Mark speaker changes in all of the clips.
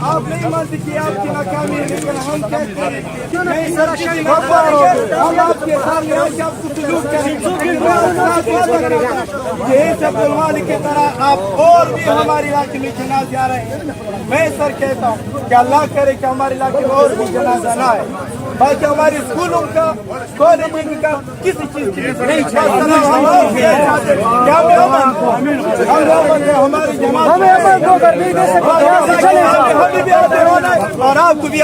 Speaker 1: آپ نہیں مانتے کہ آپ کی ناکامی ہے، لیکن ہم کہتے ہیں ہم آپ کے سامنے ہیں کہ آپ کو سلوک کریں یہی سب علماء کی طرح آپ اور بھی ہمارے علاقے میں جنازے آ رہے ہیں۔ میں سر کہتا ہوں کہ اللہ کرے کہ ہمارے علاقے میں اور بھی جنازہ نہ آئے، باقی ہمارے اسکولوں کا کالجوں کا کسی چیز کی نہیں ہماری جماعت اور آپ کو بھی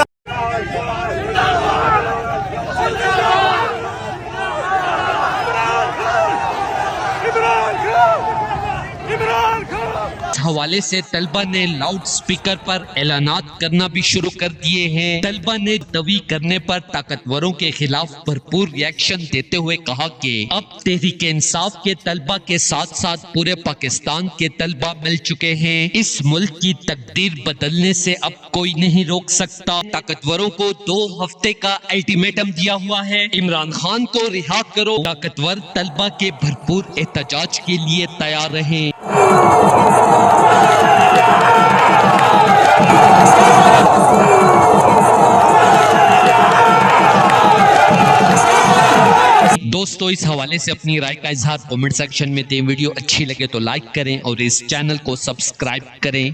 Speaker 2: حوالے سے طلبہ نے لاؤڈ سپیکر پر اعلانات کرنا بھی شروع کر دیے ہیں۔ طلبہ نے دوی کرنے پر طاقتوروں کے خلاف بھرپور ریاکشن دیتے ہوئے کہا کہ اب تحریک انصاف کے طلبہ کے ساتھ ساتھ پورے پاکستان کے طلبہ مل چکے ہیں۔ اس ملک کی تقدیر بدلنے سے اب کوئی نہیں روک سکتا۔ طاقتوروں کو 2 ہفتے کا الٹیمیٹم دیا ہوا ہے، عمران خان کو رہا کرو۔ طاقتور طلبہ کے بھرپور احتجاج کے لیے تیار رہیں۔ دوستو، اس حوالے سے اپنی رائے کا اظہار کومنٹ سیکشن میں دیں۔ ویڈیو اچھی لگے تو لائک کریں اور اس چینل کو سبسکرائب کریں۔